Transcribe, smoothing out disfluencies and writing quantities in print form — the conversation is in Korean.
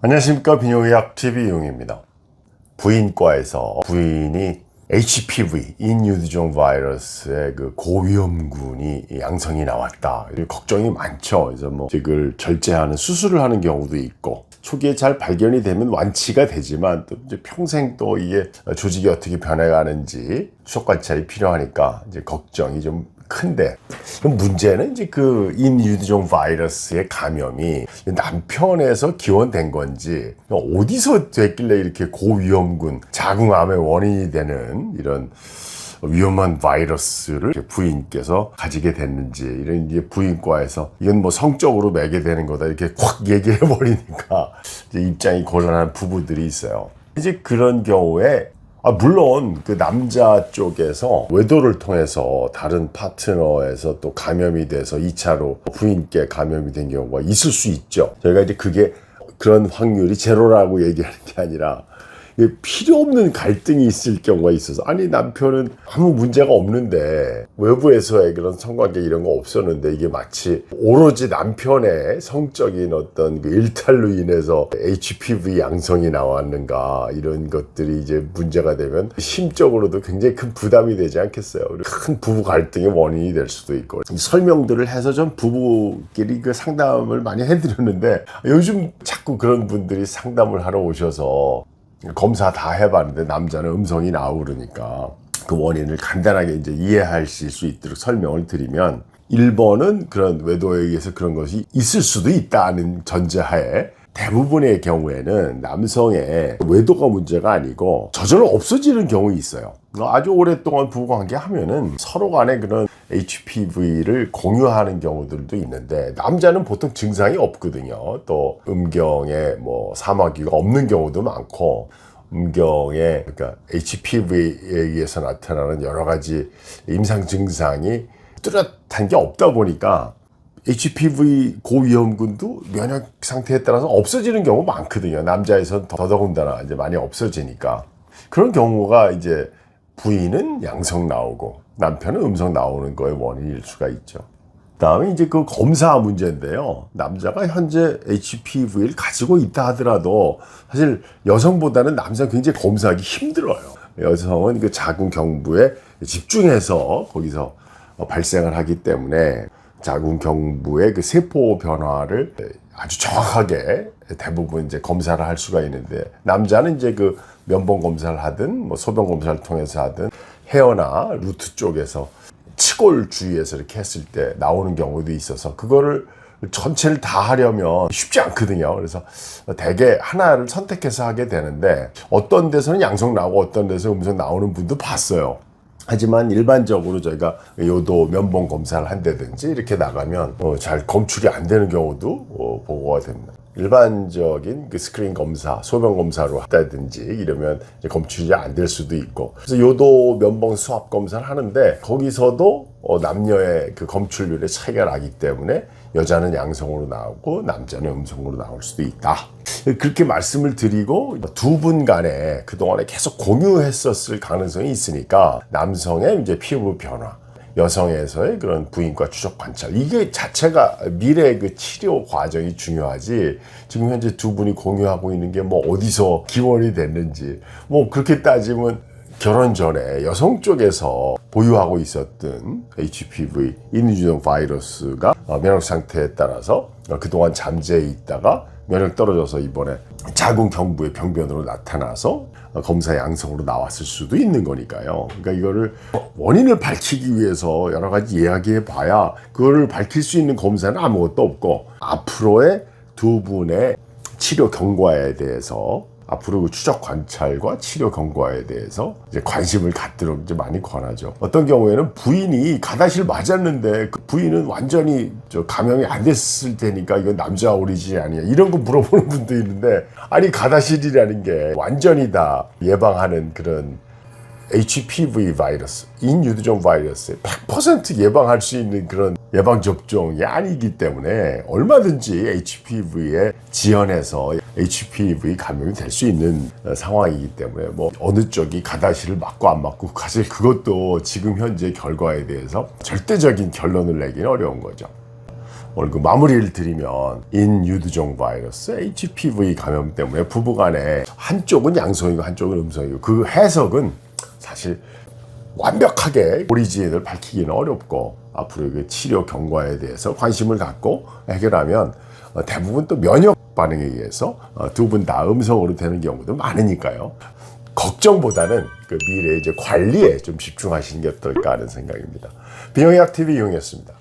안녕하십니까. 비뇨의학 TV용입니다. 부인과에서 부인이 HPV, 인유두종 바이러스의 그 고위험군이 양성이 나왔다. 걱정이 많죠. 그래서 이걸 절제하는 수술을 하는 경우도 있고, 초기에 잘 발견이 되면 완치가 되지만 또 이제 평생 또 이게 조직이 어떻게 변해가는지 추적 관찰이 필요하니까 이제 걱정이 좀 큰데, 문제는 이제 그 인유두종 바이러스의 감염이 남편에서 기원된 건지 어디서 됐길래 이렇게 고위험군 자궁암의 원인이 되는 이런 위험한 바이러스를 부인께서 가지게 됐는지, 이런 이제 부인과에서 이건 성적으로 매게 되는 거다 이렇게 확 얘기해 버리니까 이제 입장이 곤란한 부부들이 있어요. 이제 그런 경우에 물론 그 남자 쪽에서 외도를 통해서 다른 파트너에서 또 감염이 돼서 2차로 부인께 감염이 된 경우가 있을 수 있죠. 저희가 이제 그런 확률이 제로라고 얘기하는 게 아니라 필요 없는 갈등이 있을 경우가 있어서, 아니 남편은 아무 문제가 없는데 외부에서의 그런 성관계 이런 거 없었는데 이게 마치 오로지 남편의 성적인 어떤 그 일탈로 인해서 HPV 양성이 나왔는가, 이런 것들이 이제 문제가 되면 심적으로도 굉장히 큰 부담이 되지 않겠어요. 큰 부부 갈등의 원인이 될 수도 있고, 설명들을 해서 좀 부부끼리 그 상담을 많이 해드렸는데, 요즘 자꾸 그런 분들이 상담을 하러 오셔서 검사 다 해봤는데 남자는 음성이 나오고 그러니까 그 원인을 간단하게 이제 이해하실 수 있도록 설명을 드리면, 1번은 그런 외도에 의해서 그런 것이 있을 수도 있다는 전제하에 대부분의 경우에는 남성의 외도가 문제가 아니고 저절로 없어지는 경우 있어요. 아주 오랫동안 부부관계 하면은 서로 간에 그런 HPV를 공유하는 경우들도 있는데, 남자는 보통 증상이 없거든요. 또 음경에 사마귀가 없는 경우도 많고, 음경에 그러니까 HPV에 의해서 나타나는 여러 가지 임상 증상이 뚜렷한 게 없다 보니까 HPV 고위험군도 면역 상태에 따라서 없어지는 경우가 많거든요. 남자에선 더더군다나 이제 많이 없어지니까. 그런 경우가 이제 부인은 양성 나오고 남편은 음성 나오는 거의 원인일 수가 있죠. 다음에 이제 그 검사 문제인데요. 남자가 현재 HPV를 가지고 있다 하더라도 사실 여성보다는 남자가 굉장히 검사하기 힘들어요. 여성은 그 자궁 경부에 집중해서 거기서 발생을 하기 때문에 자궁 경부의 그 세포 변화를 아주 정확하게 대부분 이제 검사를 할 수가 있는데, 남자는 이제 그 면봉 검사를 하든 소변 검사를 통해서 하든 헤어나 루트 쪽에서 치골 주위에서 이렇게 했을 때 나오는 경우도 있어서 그거를 전체를 다 하려면 쉽지 않거든요. 그래서 대개 하나를 선택해서 하게 되는데, 어떤 데서는 양성 나오고 어떤 데서 음성 나오는 분도 봤어요. 하지만 일반적으로 저희가 요도 면봉 검사를 한다든지 이렇게 나가면 잘 검출이 안 되는 경우도 보고가 됩니다. 일반적인 그 스크린 검사, 소변 검사로 한다든지 이러면 이제 검출이 안 될 수도 있고, 그래서 요도 면봉 수압 검사를 하는데 거기서도 남녀의 그 검출률의 차이가 나기 때문에 여자는 양성으로 나오고 남자는 음성으로 나올 수도 있다. 그렇게 말씀을 드리고, 두 분 간에 그동안에 계속 공유했었을 가능성이 있으니까 남성의 이제 피부 변화, 여성에서의 그런 부인과 추적 관찰, 이게 자체가 미래의 그 치료 과정이 중요하지, 지금 현재 두 분이 공유하고 있는 게 어디서 기원이 됐는지, 그렇게 따지면 결혼 전에 여성 쪽에서 보유하고 있었던 HPV, 인유두종 바이러스가 면역 상태에 따라서 그동안 잠재해 있다가 면역 떨어져서 이번에 자궁 경부의 병변으로 나타나서 검사 양성으로 나왔을 수도 있는 거니까요. 그러니까 이거를 원인을 밝히기 위해서 여러 가지 이야기해 봐야 그거를 밝힐 수 있는 검사는 아무것도 없고, 앞으로의 두 분의 치료 경과에 대해서, 앞으로 그 추적 관찰과 치료 경과에 대해서 이제 관심을 갖도록 이제 많이 권하죠. 어떤 경우에는 부인이 가다실 맞았는데 그 부인은 완전히 감염이 안 됐을 테니까 이건 남자 오리진이 아니야, 이런 거 물어보는 분도 있는데, 아니 가다실이라는 게 완전히 다 예방하는 그런 HPV 바이러스, 인유두종 바이러스 100% 예방할 수 있는 그런 예방접종이 아니기 때문에 얼마든지 HPV에 지연해서 HPV 감염이 될 수 있는 상황이기 때문에 어느 쪽이 가다실을 맞고 안 맞고, 사실 그것도 지금 현재 결과에 대해서 절대적인 결론을 내기는 어려운 거죠. 오늘 그 마무리를 드리면 인유두종 바이러스 HPV 감염 때문에 부부간에 한쪽은 양성이고 한쪽은 음성이고 그 해석은 사실 완벽하게 오리진을 밝히기는 어렵고 앞으로 그 치료 경과에 대해서 관심을 갖고 해결하면 대부분 또 면역 반응에 의해서 두 분 다 음성으로 되는 경우도 많으니까요. 걱정보다는 그 미래 이제 관리에 좀 집중하시는 게 어떨까 하는 생각입니다. 비영의학 TV 이용이었습니다.